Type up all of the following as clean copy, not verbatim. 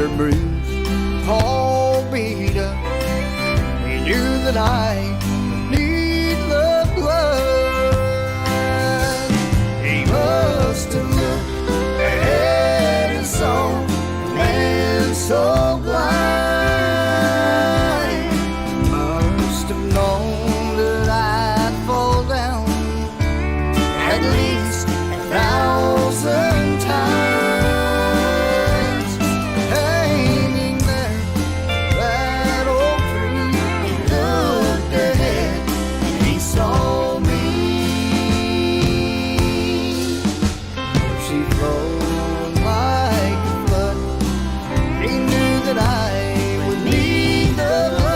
her bruised, all beat up. He knew that I need the blood. He must have looked ahead and saw a man so blind. Must have known that I'd fall down at least 1,000 times. Hanging there, that old tree, he looked ahead and he saw me. She flowed like a flood. He knew that I would need the blood.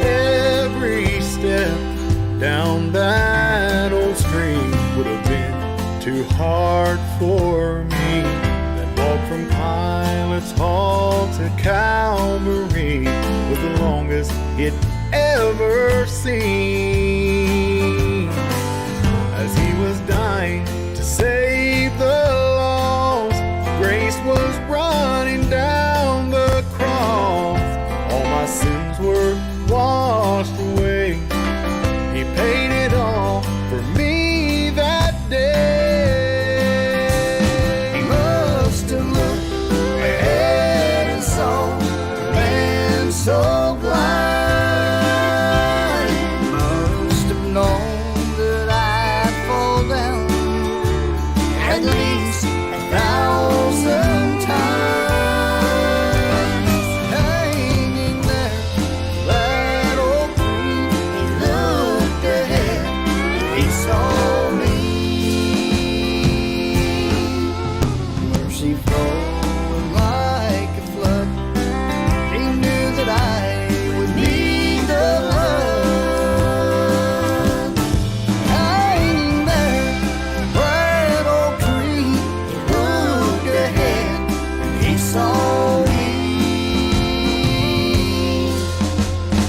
Every step down that old stream would have been too hard for me. That walk from Pilate's Hall to Calvary was the longest it ever seemed. As he was dying to save the lost, grace was running down the cross. All my sins were washed away. He paid it all for me that day. He must have looked ahead and saw a man so blind. Must have known that I'd fall down at least 1,000 times. Hanging there, that old tree, he looked ahead and he saw me. Mercy flowing like a flood. He knew that I would need the blood. Hanging there, that old tree, he looked ahead and he saw me.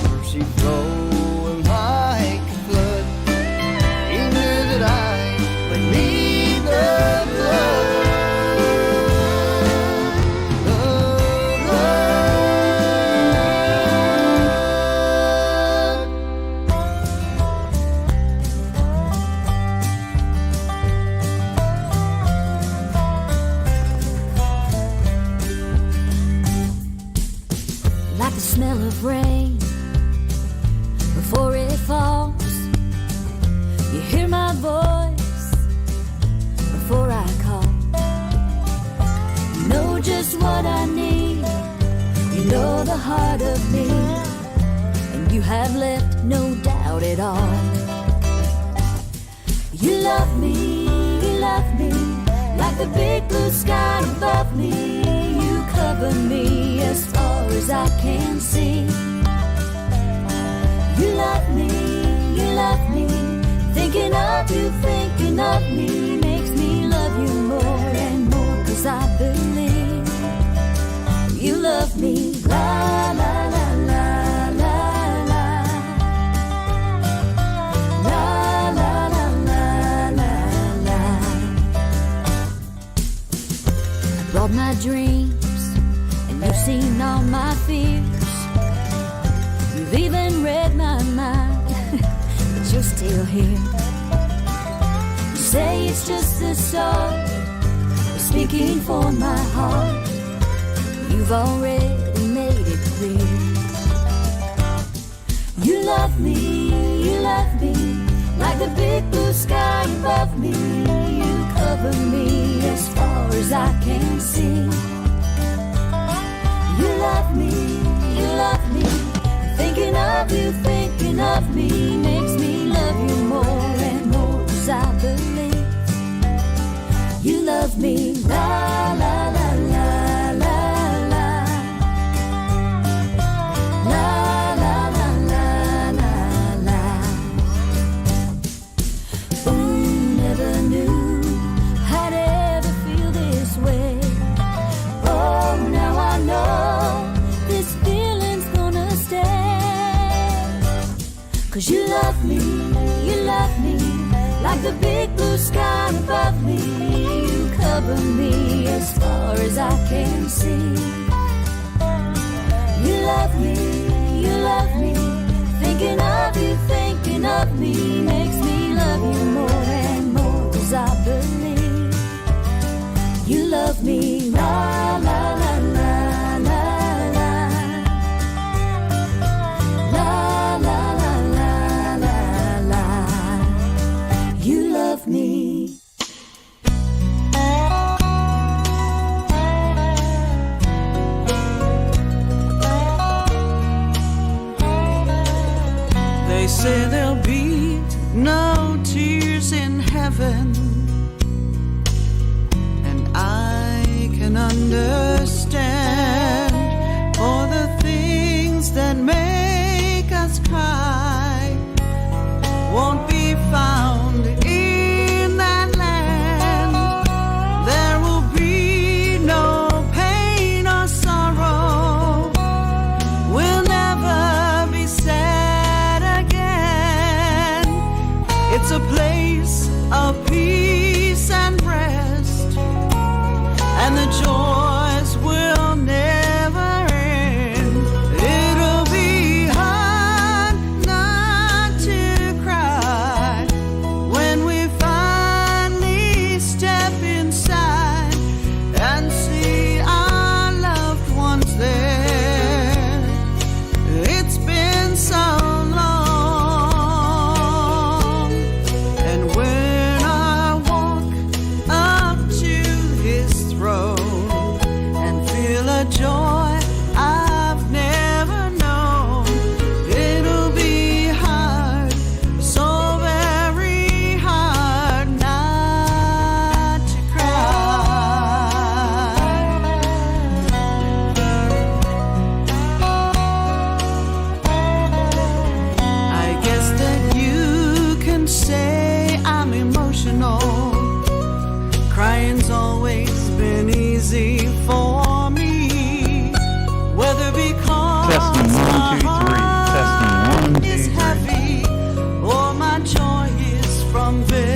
Mercy flowing like a flood. He knew that I would need the blood. The Like the smell of rain before it falls. You hear my voice before I call. You know just what I need. You know the heart of me, and you have left no doubt at all. You love me like the big blue sky above me. You cover me as far as I can see. You love me, thinking of me makes me love you more and more, 'cause I believe you love me. La la la la la la. La la la la la la. I brought my dreams and you've seen all my fears. You've even read my mind, but you're still here. You say it's just a song, speaking for my heart. You've already made it clear. You love me like the big blue sky above me. You cover me as far as I can see. You love me, thinking of me makes me love you more and more, 'cause I believe you love me. La la la la la la. La la la la la la. Ooh, never knew I'd ever feel this way. Oh, now I know this feeling's gonna 'Cause you love me like the big blue sky above me. You cover me as far as I can see. You love me, thinking of me makes me love you more and more. 'Cause I believe you love me, la la la la la la la la la la la la. You love me. They say there'll be no tears in heaven, and I can understand, for the things that make us cry won't be found in that land. There will be no pain or sorrow, we'll never be sad again. It's a place of peace and rest, and the joys will never end. It'll be hard not to cry when we finally step inside and see our loved ones there. It's been so long, and when I walk up to his throne and feel a joy I've never known, it'll be hard, so very hard not to cry. I guess that you can say I'm emotional. Crying's always been easy for me, whether because Testing, 1, 2, 3. Testing, 1, 2, is 3. heavy or my joy is from victory.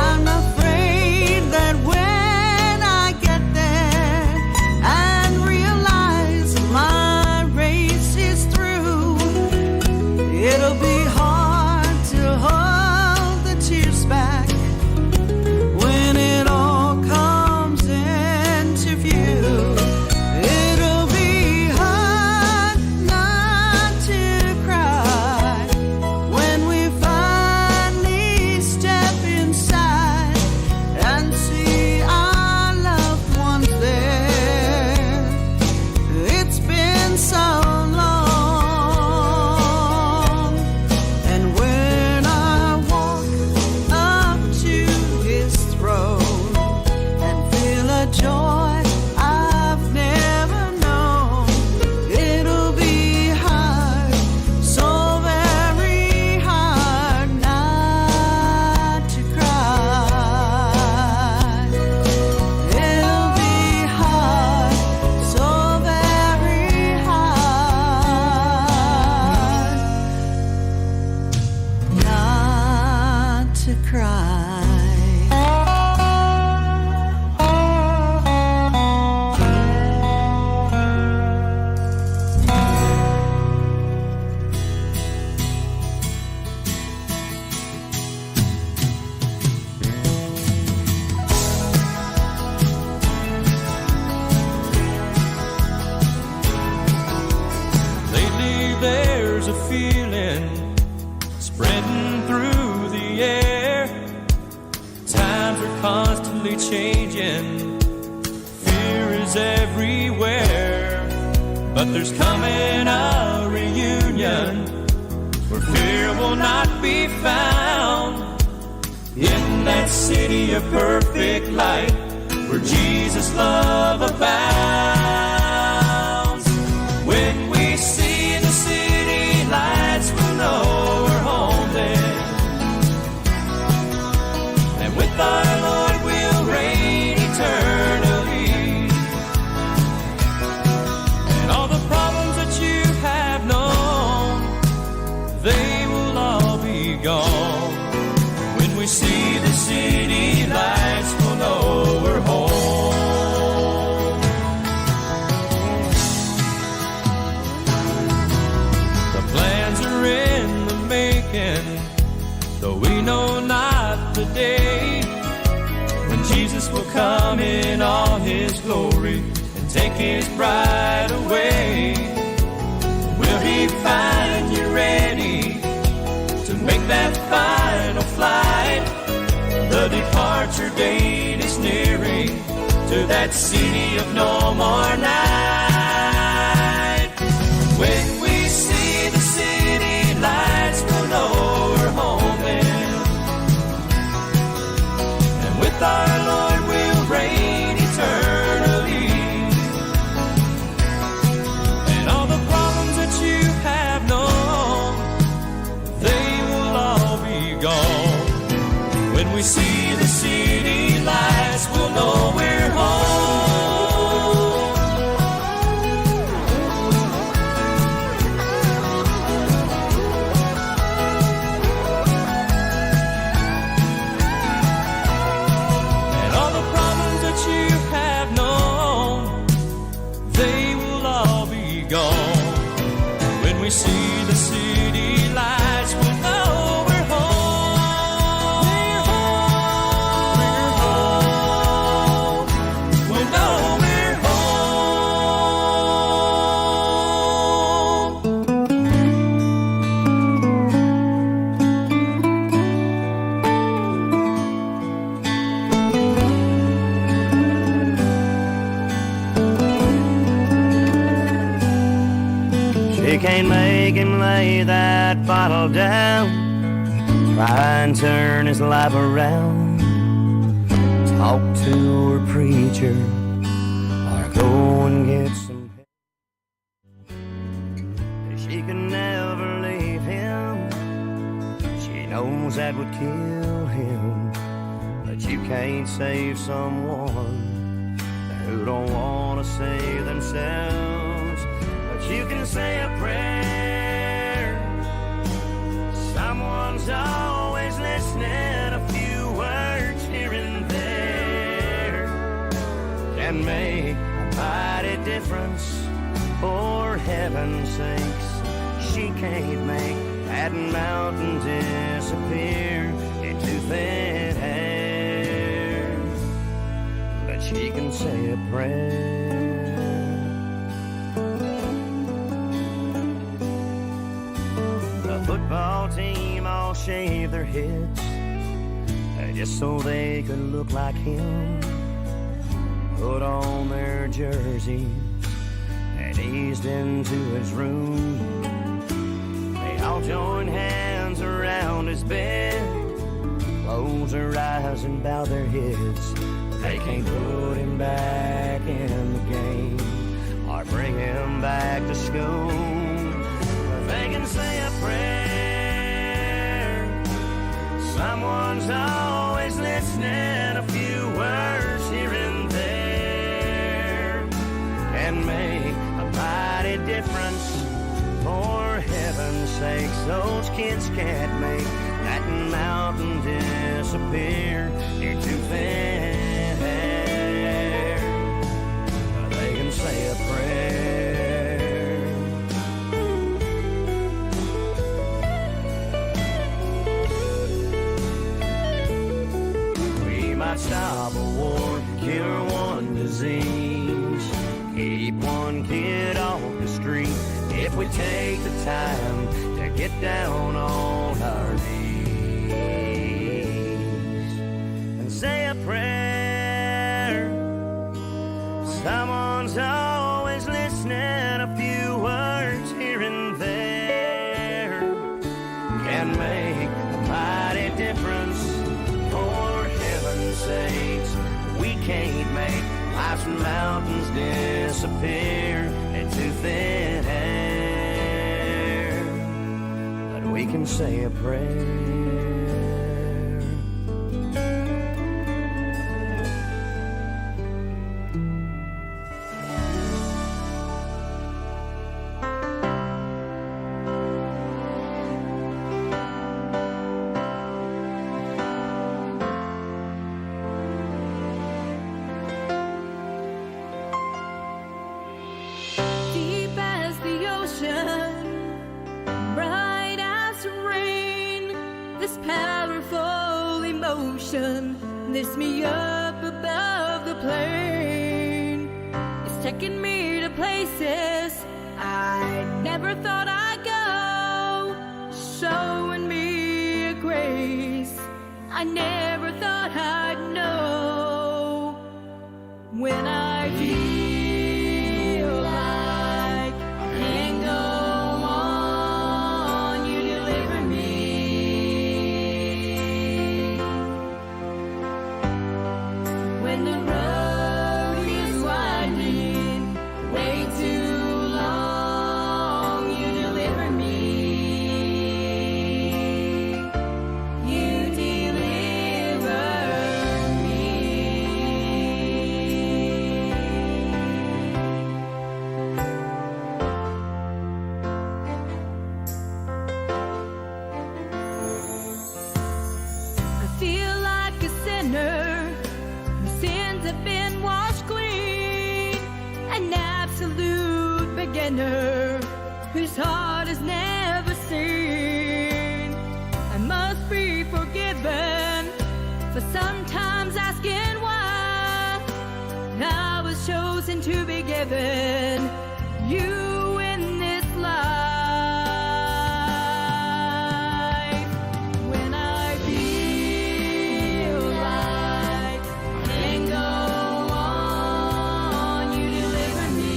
I'm afraid that when I get there and realize my race is through, it'll be hard to hold the tears back when it all comes into view. It'll be hard not to cry when we finally step inside and see our loved ones there. It's been so long, and when I walk up to his throne and feel a joy I've never known, it'll be hard, so very hard not to cry. It'll be hard, so very hard not to cry. Lately there's a feeling spreading through the air. Times are constantly changing, fear is everywhere. But there's coming a reunion where fear will not be found. In that city of perfect light, where Jesus' love abounds. When we see the city lights, we'll know we're home there. And with our Lord we'll reign eternally. And all the problems that you have known city lights, we'll know we're home. The plans are in the making, though we know not the day when Jesus will come in all his glory and take his bride away. Will he find you ready to make that final flight? The departure date is nearing to that city of no more night. When we see the city lights, we'll know we're home then. And with our Lord we'll reign eternally. And all the problems that you have known, they will all be gone. When we see the city lights, we'll know we're home. And all the problems that you have known, they will all be gone. When we see the city lights, we'll know we're home. We're home. We'll know we're She can't make him lay that bottle down, try and turn his life around, talk to her preacher, or go and get some help. She can never leave him, she knows that would kill him, but you can't save someone who don't want to save themselves. But you can say a prayer, someone's always listening. A few words here and there can make a mighty difference. For heaven's sakes, she can't make that mountain disappear into thin air, but she can say a prayer. The football team all shaved their heads just so they could look like him, put on their jerseys and eased into his room. They all joined hands around his bed, closed their eyes and bow their heads. They can't put him back in the game or bring him back to school, but they can say a prayer. Someone's always listening. A few words here and there can make a mighty difference. For heaven's sakes, those kids can't make that mountain disappear into thin air. They can say a prayer. We might stop a war, cure one disease, keep one kid off the street, if we take the time to get down on our knees and say a prayer. Someone's always listening. A few words here and there can make a mighty difference. For heaven's sakes, we can't make life's mountains disappear into thin air, but we can say a prayer. This powerful emotion lifts me up above the plain. It's taking me to places I never thought I'd go, showing me a grace I never thought I'd know. When I feel like I can't go on, you deliver me. When the road is winding, way too long, you deliver me. You deliver me. I feel like a sinner. My sins have been washed clean. An absolute beginner whose heart has never seen. I must be forgiven for sometimes asking why I was chosen to be given you in this life. When I feel like I can't go on, you deliver me.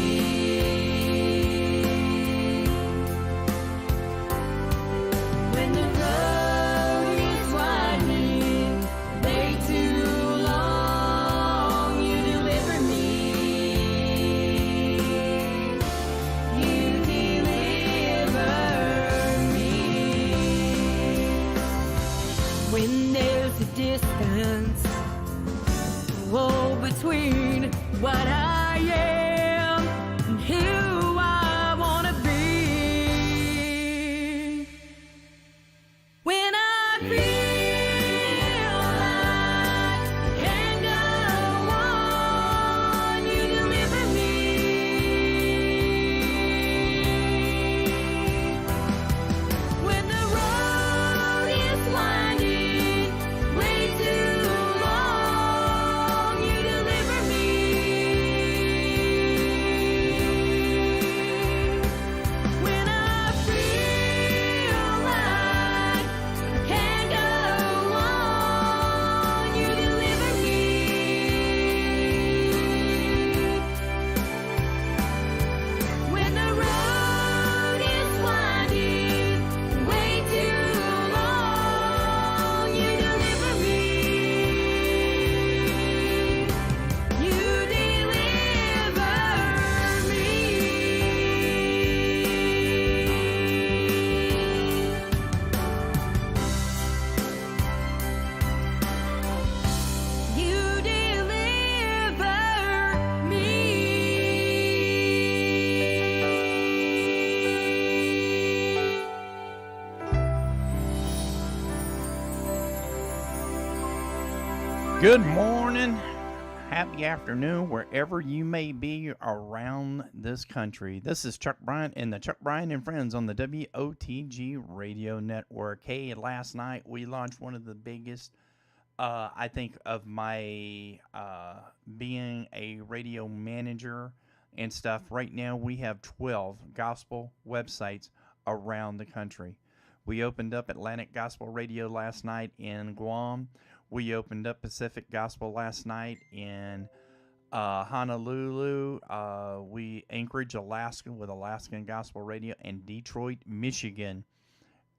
When the road is winding, way too long, you deliver me. You deliver me. When there's a distance, oh, between what I am and who I wanna be. When I feel like I can't go on, you deliver me. When the road is winding, way too long, you deliver me. When I feel like I can't go on, you deliver me. When the road is winding, way too long, you deliver me. You deliver me. You deliver me. Good morning, happy afternoon, wherever you may be around this country. This is Chuck Bryant and the Chuck Bryant and Friends on the WOTG radio network. Hey, last night we launched one of the biggest, I think, of my being a radio manager and stuff. Right now we have 12 gospel websites around the country. We opened up Atlantic Gospel Radio last night in Guam. We opened up Pacific Gospel last night in Honolulu. We Anchorage, Alaska with Alaskan Gospel Radio, and Detroit, Michigan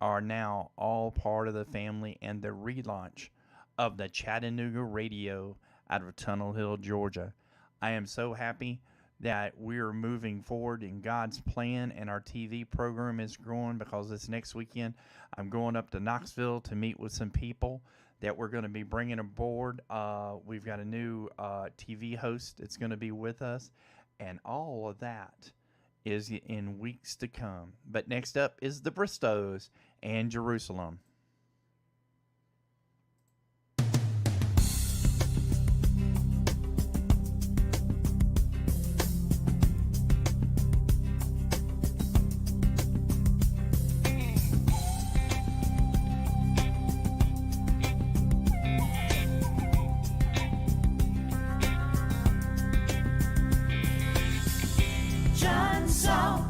are now all part of the family, and the relaunch of the Chattanooga Radio out of Tunnel Hill, Georgia. I am so happy that we're moving forward in God's plan, and our TV program is growing, because this next weekend I'm going up to Knoxville to meet with some people that we're going to be bringing aboard. We've got a new TV host that's going to be with us, and all of that is in weeks to come. But next up is the Bristows and Jerusalem. saw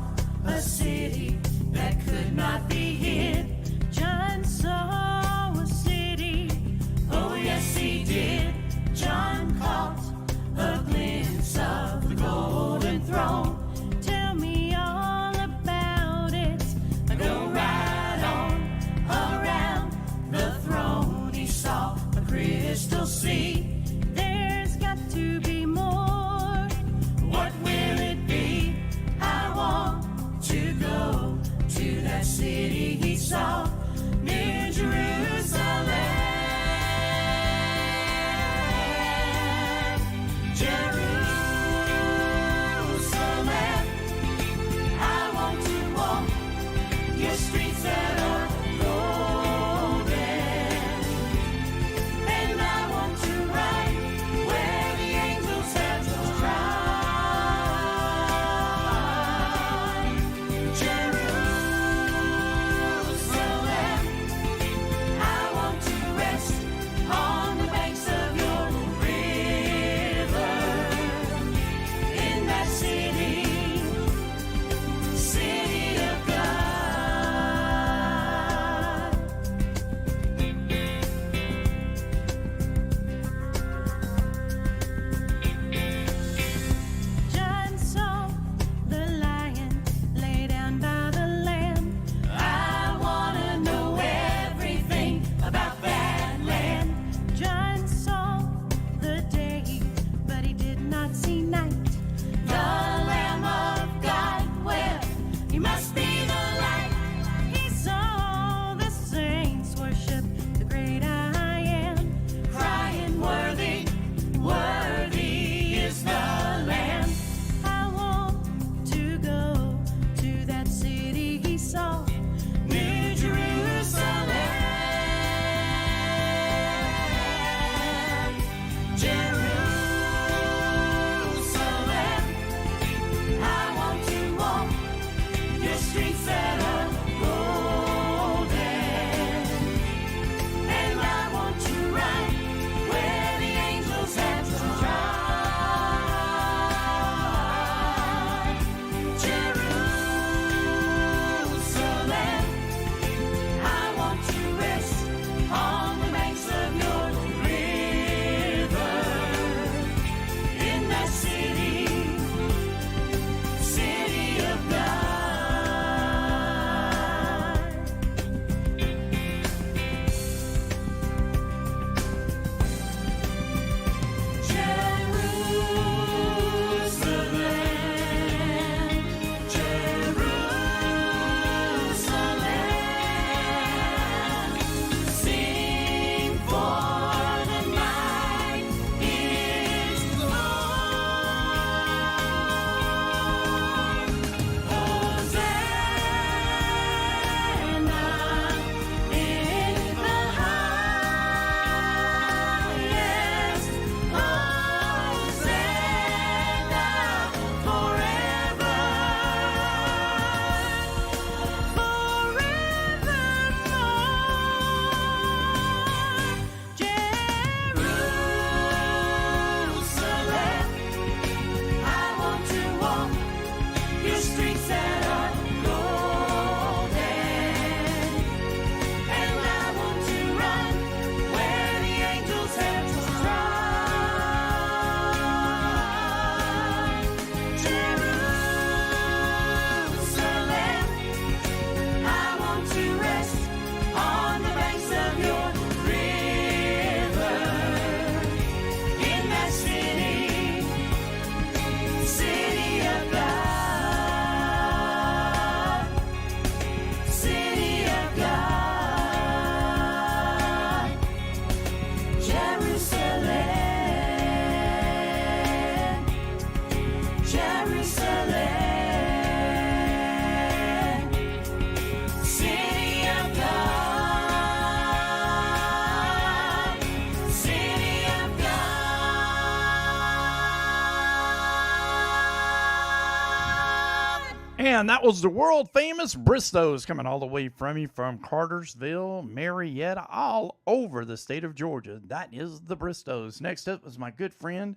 a city that could not be hid. John saw a city, oh yes he did. John caught a glimpse of the golden throne. Tell me all about it. Go right on around the throne. He saw a crystal sea. There's got to be more. What will it be? I want to go to that city he saw near Jerusalem. Jerusalem, I want to walk your streets that are golden, and I want to ride where the angels have just tried. Jerusalem, I want to rest on the banks of your river, in that city, city of God. John saw the lion lay down by the lamb. I wanna know everything about that land. John saw the day, but he did not see night. The Lamb of God, well, he must be the light. He saw the saints worship the great I am, crying, worthy, worthy is the Lamb. I want to go to that city he saw, New Jerusalem. Jerusalem, I want to walk your streets that are golden, and I want to ride where the angels have just tried. Jerusalem, I want to rest on the banks of your river, in that city, city of God. Jerusalem, Jerusalem, sing for the night is Lord. Hosanna in the highest. Hosanna forever, forevermore. Jerusalem, I want to walk your streets that are golden, and I want to run where the angels have just tried. Jerusalem, I want to rest on the banks of your river, in that city, city of God, city of God, Jerusalem, Jerusalem, city of God, city of God. And that was the world famous Bristow's coming all the way from you from Cartersville, Marietta, all over the state of Georgia. That is the Bristow's. Next up was my good friend,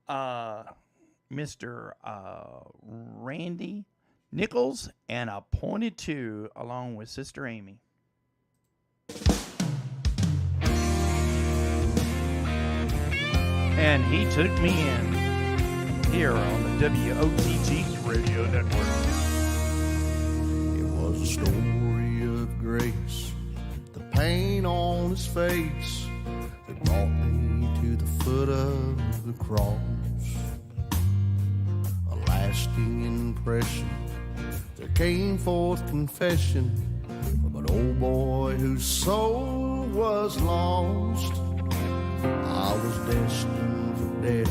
Mr. Randy Nichols and Appointed To, along with Sister Amy. And He Took Me In, here on the WOTG Radio Network. It was a story of grace, the pain on his face that brought me to the foot of the cross. A lasting impression, there came forth confession from an old boy whose soul was lost. I was destined for death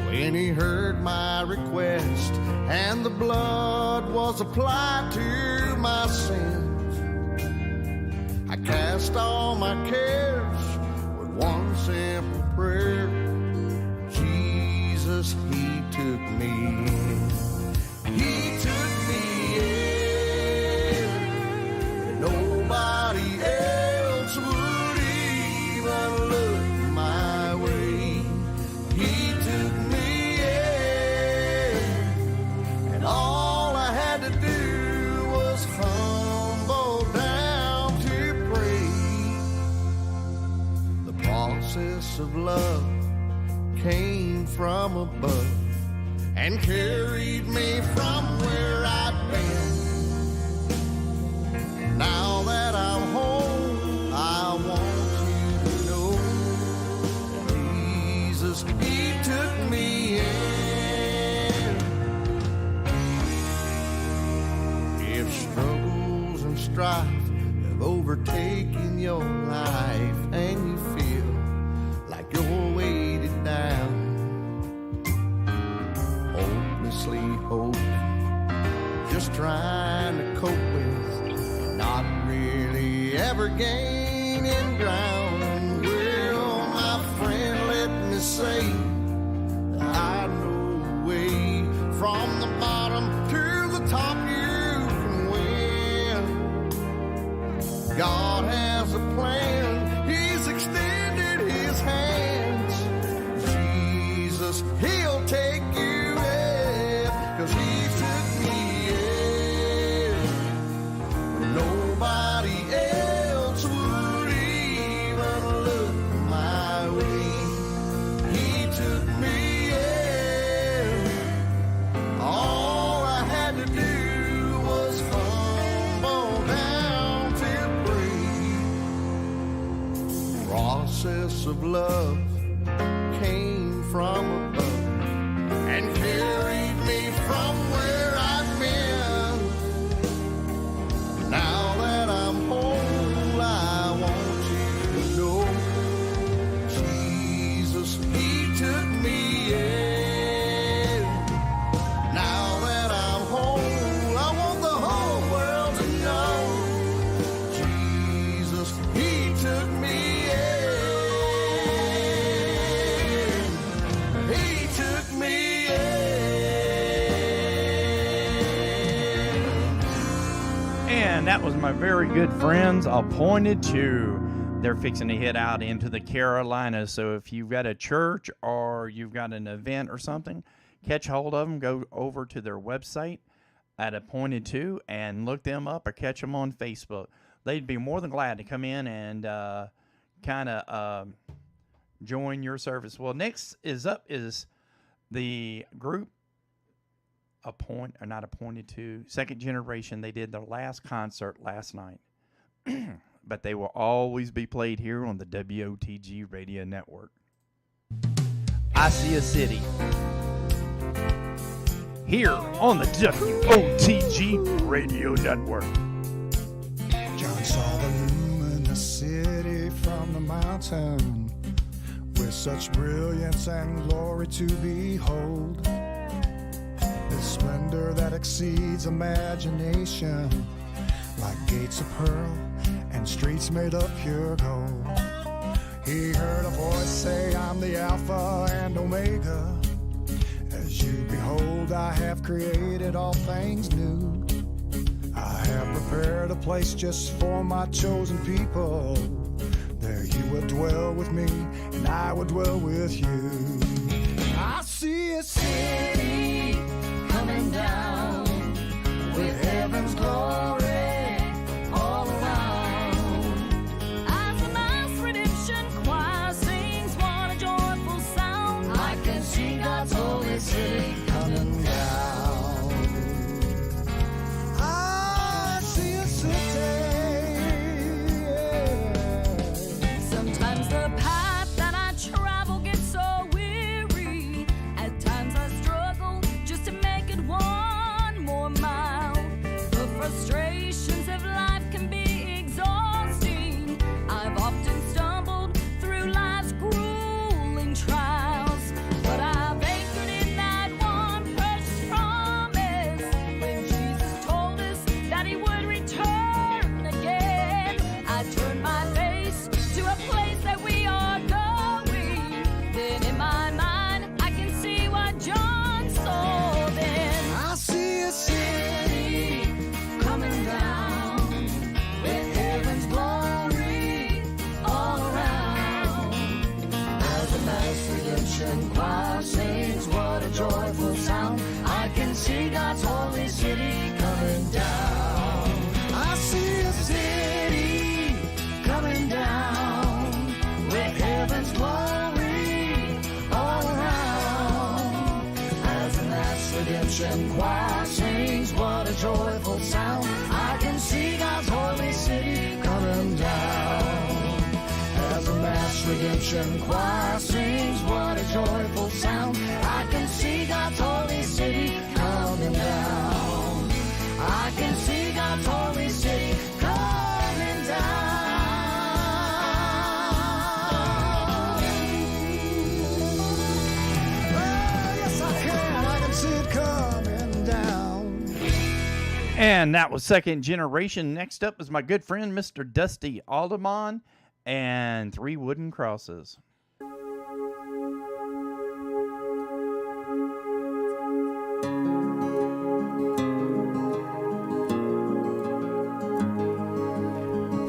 when he heard my request, and the blood was applied to my sins. I cast all my cares with one simple prayer. Jesus, He took me in. He took me in. Nobody else would even look my way. He took me in, and all I had to do was humble down to pray. The process of love came from above and carried me from where I'd been. Now that I'm home, I want you to know Jesus, He took me in. If struggles and strife have overtaken your life and you feel like you're weighted down, hopelessly hoping, just trying to cope with, and not really ever gaining ground. Well, my friend, let me say that I know a way from the bottom to the top you can win. God has a plan, He's extended His hands. Jesus, He'll take you in, 'cause He took me in. Nobody else would even look my way. He took me in. All I had to do was humble down to pray. Process of love came from above and carried me from where I've been. Now that I'm whole, I want you to know Jesus, He took me in. Now that I'm whole, I want the whole world to know Jesus, He took me in. He took me in. And that was my very good friends, Appointed To. They're fixing to head out into the Carolinas. So if you've got a church or you've got an event or something, catch hold of them. Go over to their website at Appointed To and look them up or catch them on Facebook. They'd be more than glad to come in and kind of join your service. Well, next is up is the group not Appointed To, Second Generation. They did their last concert last night. But they will always be played here on the WOTG Radio Network. I See a City, here on the WOTG Radio Network. John saw the luminous city from the mountain, with such brilliance and glory to behold. The splendor that exceeds imagination, like gates of pearl and streets made of pure gold. He heard a voice say, I'm the Alpha and Omega. As you behold, I have created all things new. I have prepared a place just for my chosen people. There you will dwell with me, and I will dwell with you. I see a city coming down redemption choir sings, what a joyful sound. I can see God's holy city coming down. I can see God's holy city coming down. Oh, yes, I can see it coming down. And that was Second Generation. Next up is my good friend, Mr. Dusty Alderman, and Three Wooden Crosses.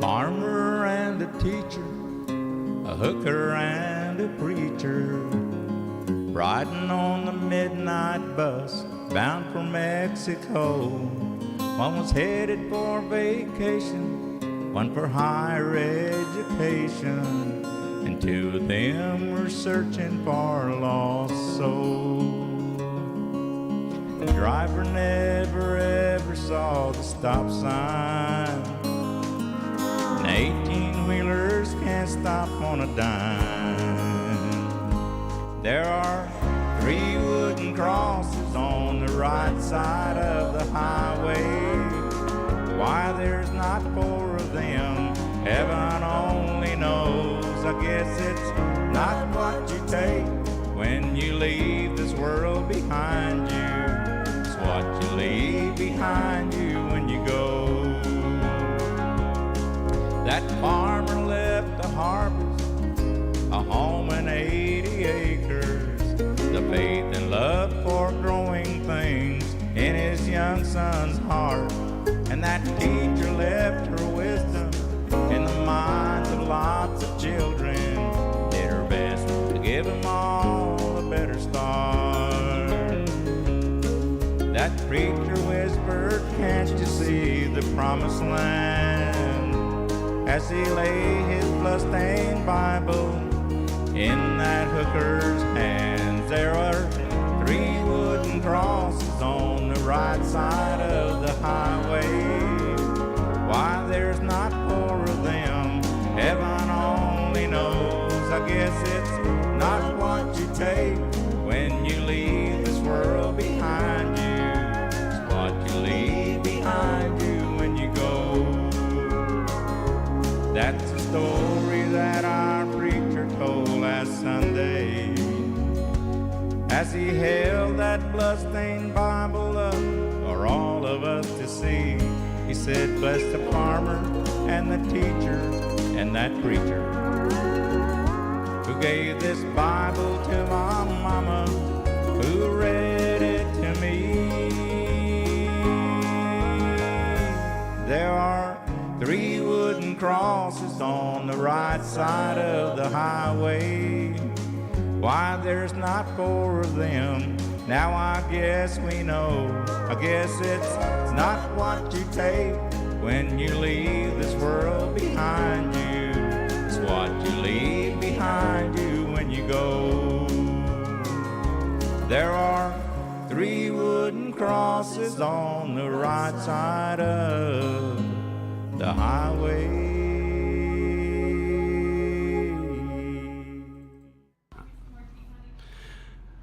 Farmer and a teacher, a hooker and a preacher, riding on the midnight bus bound for Mexico. One was headed for vacation, one for higher education, and two of them were searching for a lost soul. The driver never ever saw the stop sign, and 18-wheelers can't stop on a dime. There are 3 wooden crosses on the right side of the highway. Why there's not 4 of them, heaven only knows. I guess it's not what you take when you leave this world behind you. It's what you leave behind you when you go. That farmer left a harvest, a home and 80 acres, the faith and love for growing things in his young son's heart. And that teacher left her wisdom in the minds of lots of children, did her best to give them all a better start. That preacher whispered, can't you see the promised land? As he lay his blood-stained Bible in that hooker's hands. There are 3 wooden crosses on the right side of the highway. Why there's not 4 of them, heaven only knows. I guess it's not what you take when you leave this world behind you. It's what you leave behind you when you go. That's the story that our preacher told last Sunday, as he held that bloodstained Bible up for all of us to see. He said, bless the farmer and the teacher and that preacher who gave this Bible to my mama, who read it to me. There are 3 wooden crosses on the right side of the highway. Why there's not 4 of them, now I guess we know. I guess it's not what you take when you leave this world behind you. It's what you leave behind you when you go. There are 3 wooden crosses on the right side of the highway.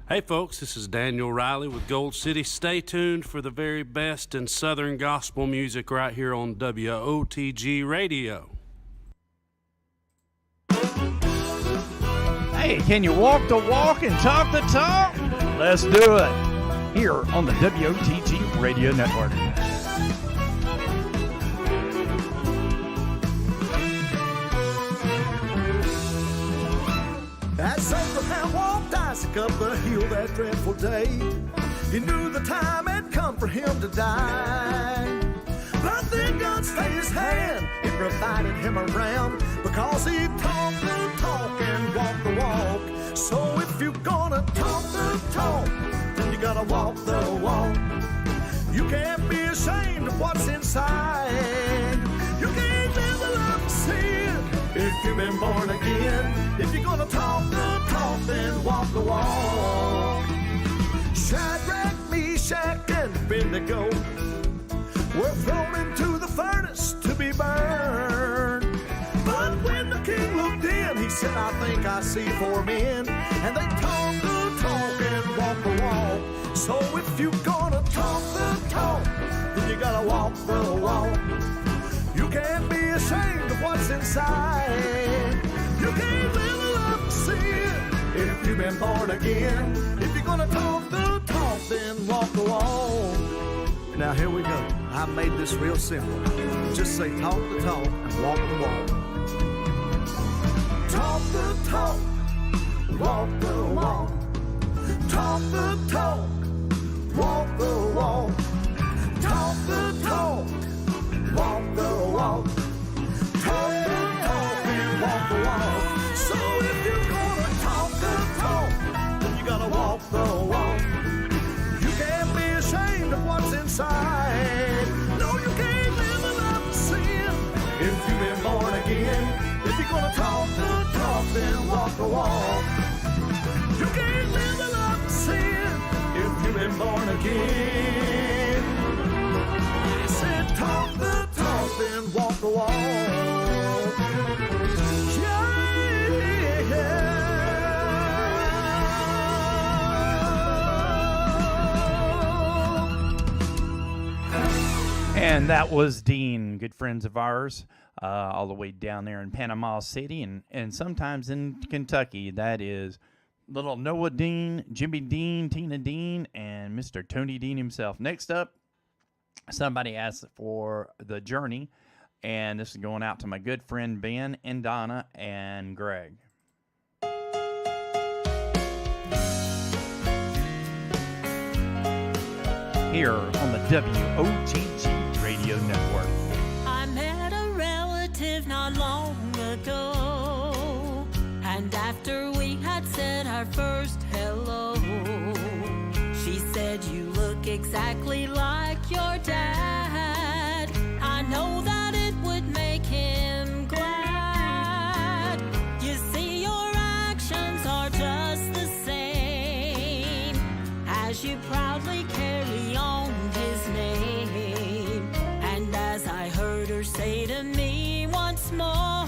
Hey folks, this is Daniel Riley with Gold City. Stay tuned for the very best in Southern gospel music right here on WOTG Radio. Hey, can you walk the walk and talk the talk? Let's do it here on the WOTG Radio Network. As Abraham walked Isaac up the hill that dreadful day, he knew the time had come for him to die. But then God stayed his hand, it provided him a ram, because he talked the talk and walked the walk. So if you're gonna talk the talk, then you gotta walk the walk. You can't be ashamed of what's inside. You can't live a life of sin if you've been born again. If you're gonna talk the talk, then walk the walk. Shadrach, Meshach, and Abednego were thrown into the furnace to be burned. But when the king looked in, he said, I think like I see four men, and they talk the talk and walk the walk. So if you're gonna talk the talk, then you gotta walk the walk. You can't be ashamed of what's inside. You can't live up to sin if you've been born again. If you're gonna talk the talk, then walk the walk. Now here we go. I made this real simple. Just say talk the talk and walk the walk. Talk the talk, walk the walk. Talk the talk, walk the walk. Talk the talk, walk the walk. Talk the talk and walk the walk. So if you're gonna talk the talk, then you gotta walk the walk. You can't be ashamed of what's inside. No, you can't live enough to sin if you've been born again. If you're gonna talk the talk, then walk the walk. You can't live enough to sin if you've been born again. I said talk the talk, then walk the walk. Yeah. And that was Dean, good friends of ours, all the way down there in Panama City and sometimes in Kentucky. That is little Noah Dean, Jimmy Dean, Tina Dean, and Mr. Tony Dean himself. Next up, somebody asked for The Journey, and this is going out to my good friend Ben and Donna and Greg. Here on the WOTG Radio Network. I met a relative not long ago, and after we had said our first hello, she said, "You look exactly like your dad. I know that it would make him glad. You see, your actions are just the same as you proudly carry on his name." And as I heard her say to me once more,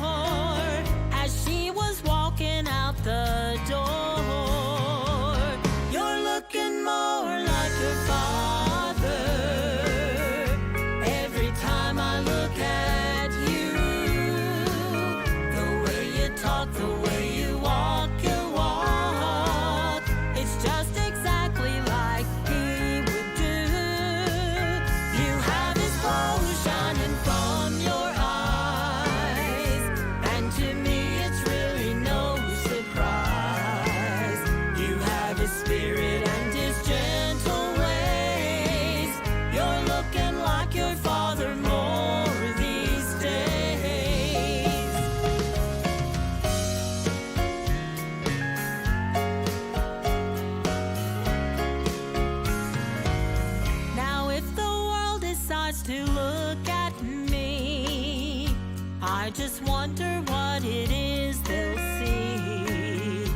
as she was walking out the door, "You're looking more like your father every time I look at you. The way you talk, the way you walk, it's just exactly like he would do. You have his glow shining from your eyes, and to me it's really no surprise. You have his spirit and his gentle ways. You're looking like your father more these days." Now if the world decides to look at me, I just wonder what it is they'll see.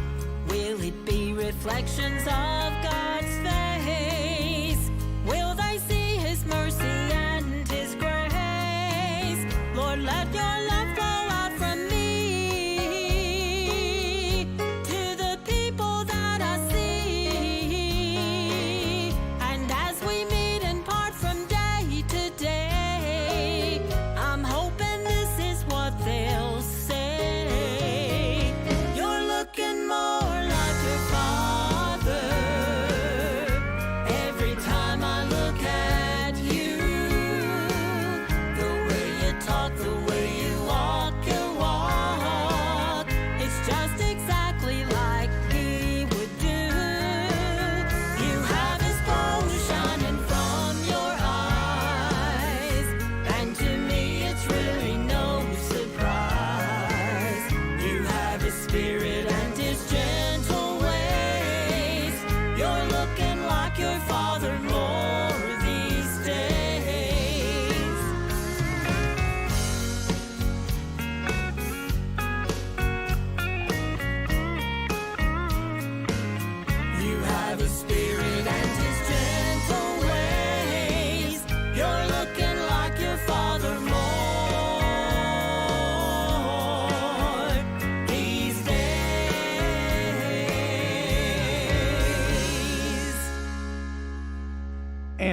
Will it be reflections of God's face? Will they see his mercy and his grace? Lord, let your love flow out from me to the people that I see. And as we meet and part from day to day, I'm hoping this is what they'll say. "You're looking more like your father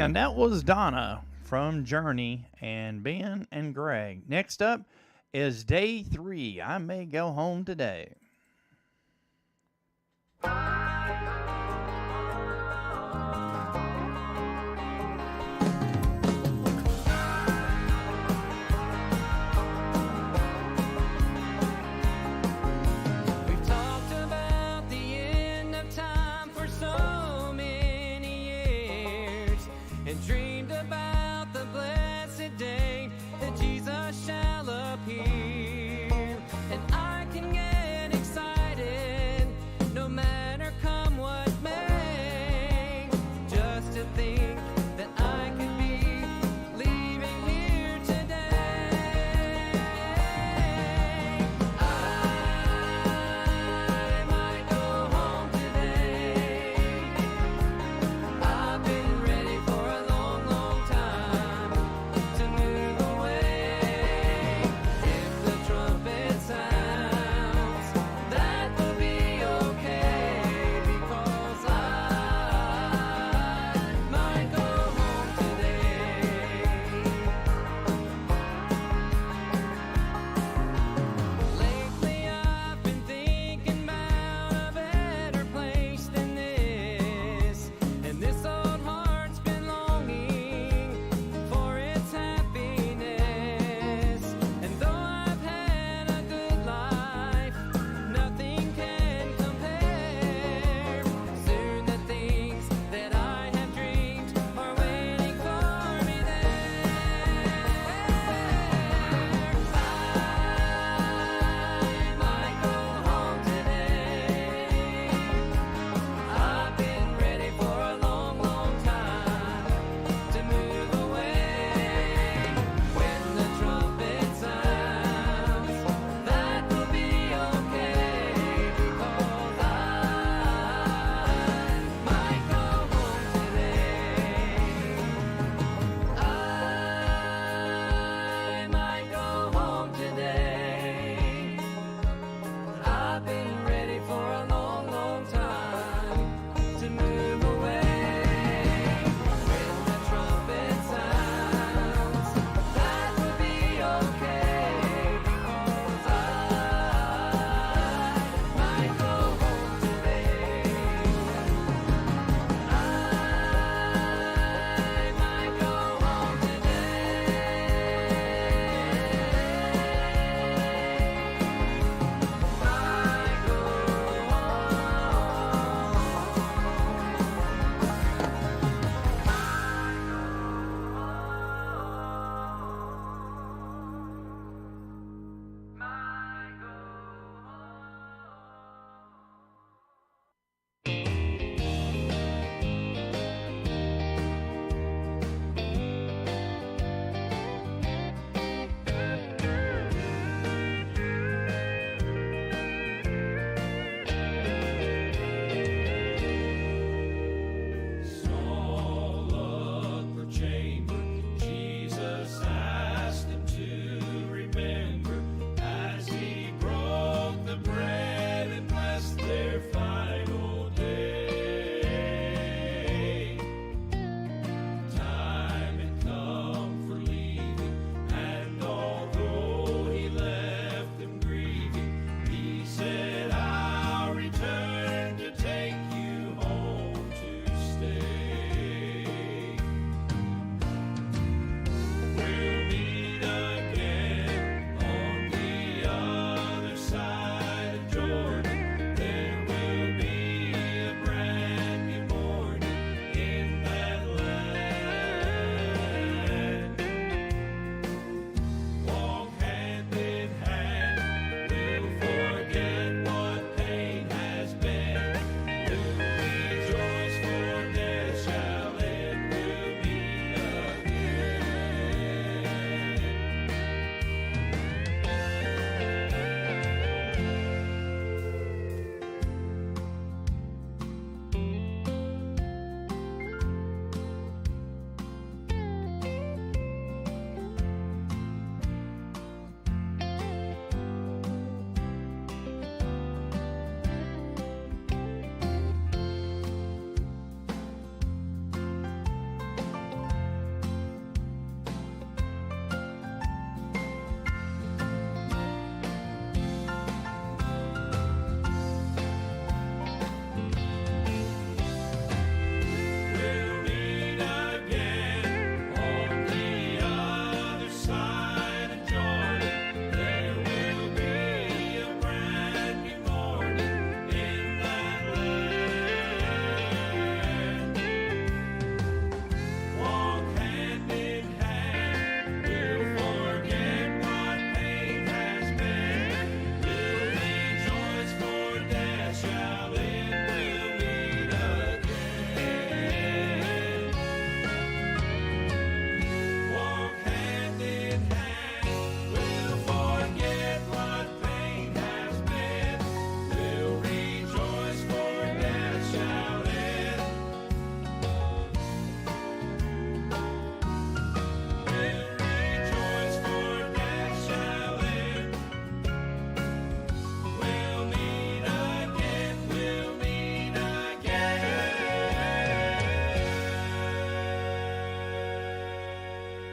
And that was Donna from Journey and Ben and Greg. Next up is day 3. I may go home today. We've talked about the end of time for so many years and dreamed about the blessed day that Jesus shall appear. And I can get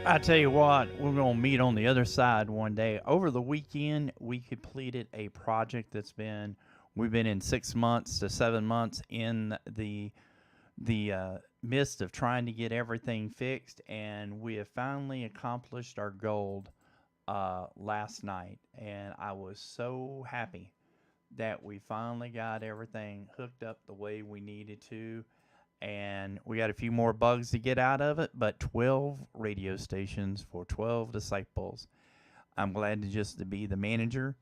I tell you what, we're going to meet on the other side one day. Over the weekend, we completed a project we've been in 6 months to 7 months in the midst of trying to get everything fixed, and we have finally accomplished our goal last night, and I was so happy that we finally got everything hooked up the way we needed to. And we got a few more bugs to get out of it, but 12 radio stations for 12 disciples. I'm glad to be the manager.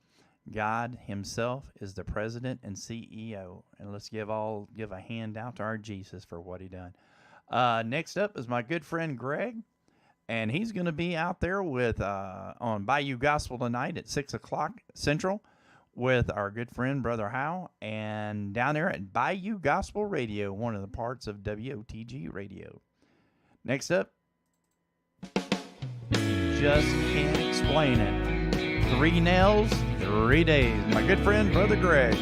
God himself is the president and CEO. And let's give a hand out to our Jesus for what he done. Next up is my good friend Greg. And he's going to be out there with on Bayou Gospel tonight at 6 o'clock Central with our good friend Brother Howe, and down there at Bayou Gospel Radio, one of the parts of WOTG Radio. Next up, you just can't explain it. 3 nails, 3 days. My good friend Brother Greg.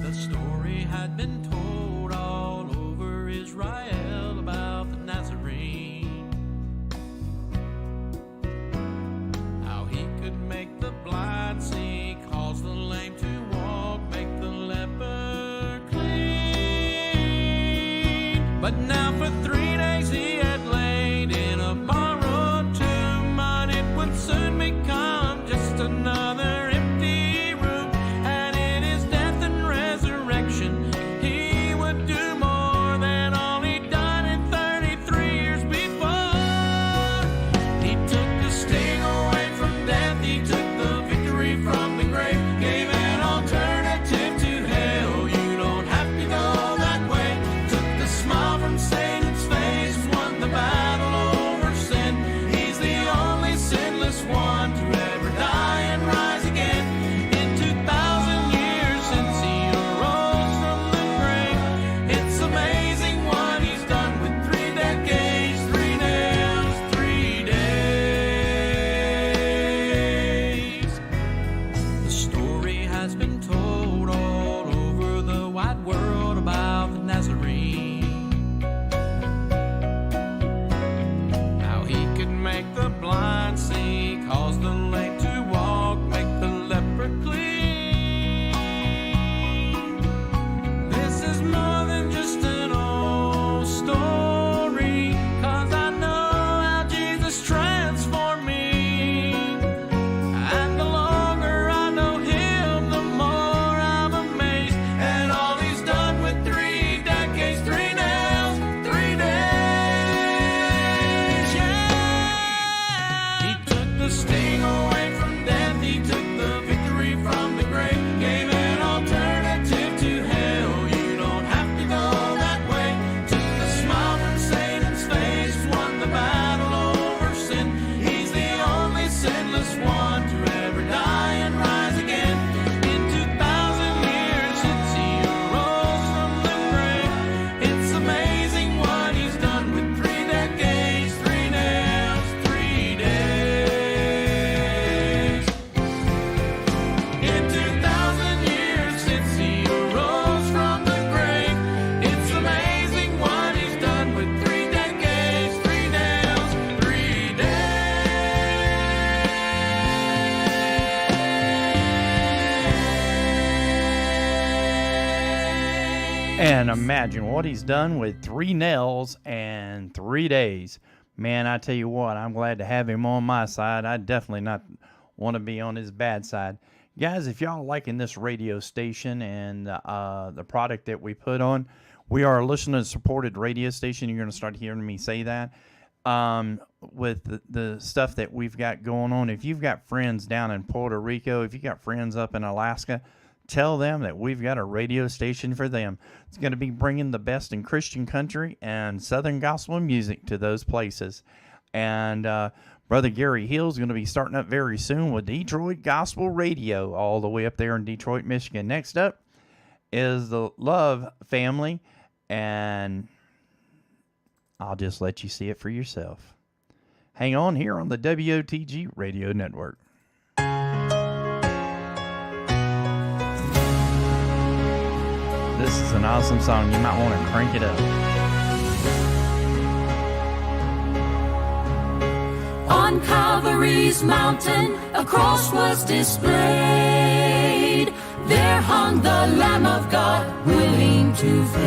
The story had been told all over Israel about the Nazarene. Make the blind see, cause the lame to walk, make the leper clean. But now for 3 days he had laid in a borrowed tomb, and it would soon become just another empty room. And in his death and resurrection he would do more than all he'd done in 33 years before. He took the sting away from death, he took the victory from the grave, gave an alternative to hell. You don't have to go that way. Took the smile from Satan's face, won the battle over sin. He's the only sinless one to ever die and rise again. In 2,000 years since he arose from the grave, it's amazing what he's done with 3 decades, 3 nails, 3 days. The story has been told all over the wide world about the Nazarene. How he could make the blind see, cause the lame to walk, make the leper clean. This is more than just an old story, cause I know how Jesus transformed me. And the longer I know him, the more I'm amazed at all he's done with 3 decades, 3 nails, 3 days. Yeah. He took the sting away from death, he took the victory from the grave, gave an alternative to hell. You don't have to go that way. Took the smile from Satan's face, won the battle over sin. He's the only sinless one to ever die and rise again. In 2,000 years since he arose from the grave, it's amazing what he's done with 3 decades, 3 nails, 3 days. In 2,000 years since he arose from the grave, it's amazing what he's done with 3 decades, 3 nails, 3 days. And imagine what he's done with 3 nails and 3 days. Man, I tell you what, I'm glad to have him on my side. I definitely not want to be on his bad side. Guys, if y'all liking this radio station and the product that we put on, we are a listener-supported radio station. You're going to start hearing me say that. With the stuff that we've got going on, if you've got friends down in Puerto Rico, if you've got friends up in Alaska, tell them that we've got a radio station for them. It's going to be bringing the best in Christian country and Southern gospel music to those places. And Brother Gary Hill's going to be starting up very soon with Detroit Gospel Radio all the way up there in Detroit, Michigan. Next up is the Love family, and I'll just let you see it for yourself. Hang on here on the WOTG Radio Network. This is an awesome song. You might want to crank it up. on Calvary's mountain, a cross was displayed. There hung the Lamb of God, willing to face.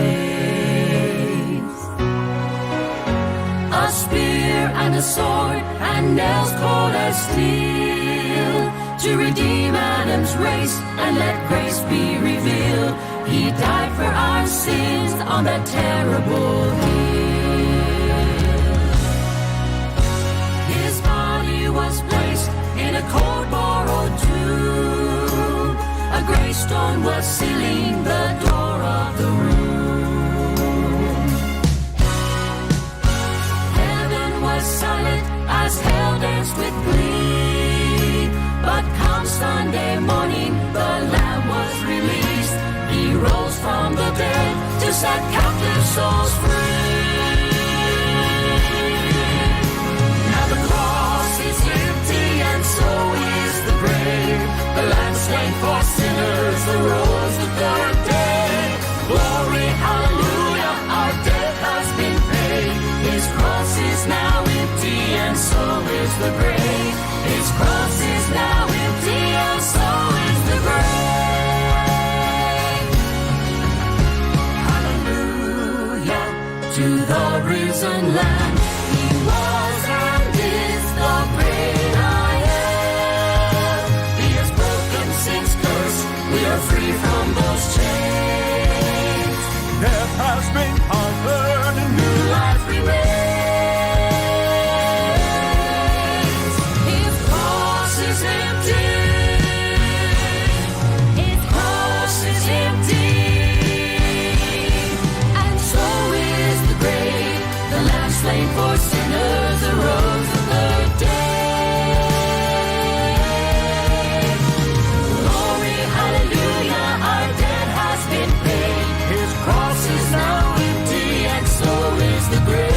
A spear and a sword and nails cold as steel, to redeem Adam's race and let grace be revealed. He died for our sins on that terrible hill. His body was placed in a cold borrowed tomb. A gray stone was sealing the door of the room. Heaven was silent as hell danced with glee. But come Sunday morning, the Lamb was released. He rose from the dead to set captive souls free. Now the cross is empty and so is the grave. The Lamb slain for sinners arose the third day. Glory, hallelujah, our debt has been paid. His cross is now empty and so is the grave. His cross is now empty and so is the grave. Hallelujah to the risen Lamb. He was and is the great I am. He has broken sin's curse. We are free from those chains. Death has been conquered and New life remains. His cross is empty. His cross is empty. And so is the grave. The Lamb slain for sinners arose the third day. Glory, hallelujah, our debt has been paid. His cross is now empty and so is the grave.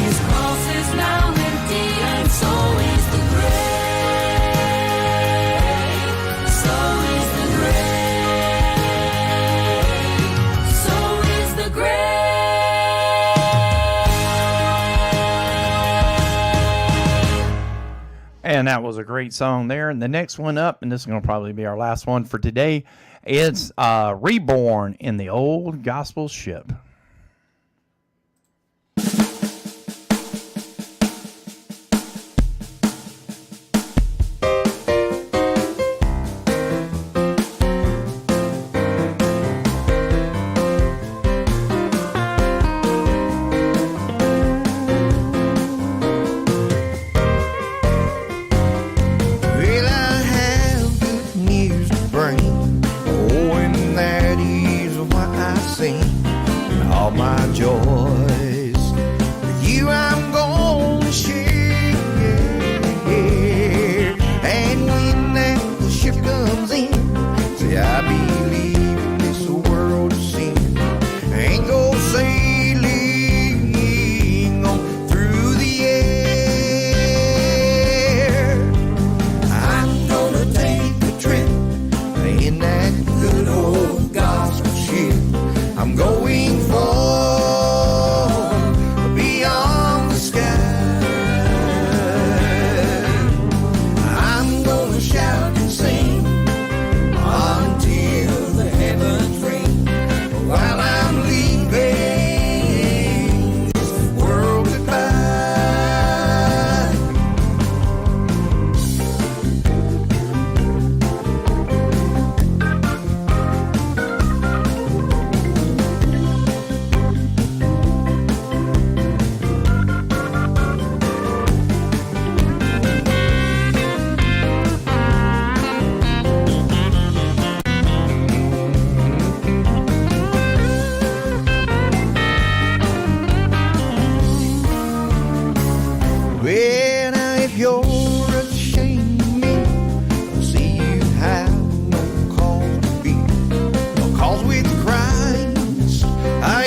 His cross is now empty and so is the grave. So is the grave. So is the grave. And that was a great song there. And the next one up, and this is going to probably be our last one for today, is Reborn in the Old Gospel Ship. Well, I have good news to bring. Oh, and that is why I sing all my joys. With you I'm gonna share. And when that ship comes in, say I believe in this world of sin. Ain't go sailing on through the air. I'm gonna take a trip in that good old gospel ship. I'm going far beyond the sky. I'm gonna shout and sing until the heavens ring. While I'm leaving this world goodbye. Well, now if you're ashamed of me, I see you have no cause to be. No cause with Christ, I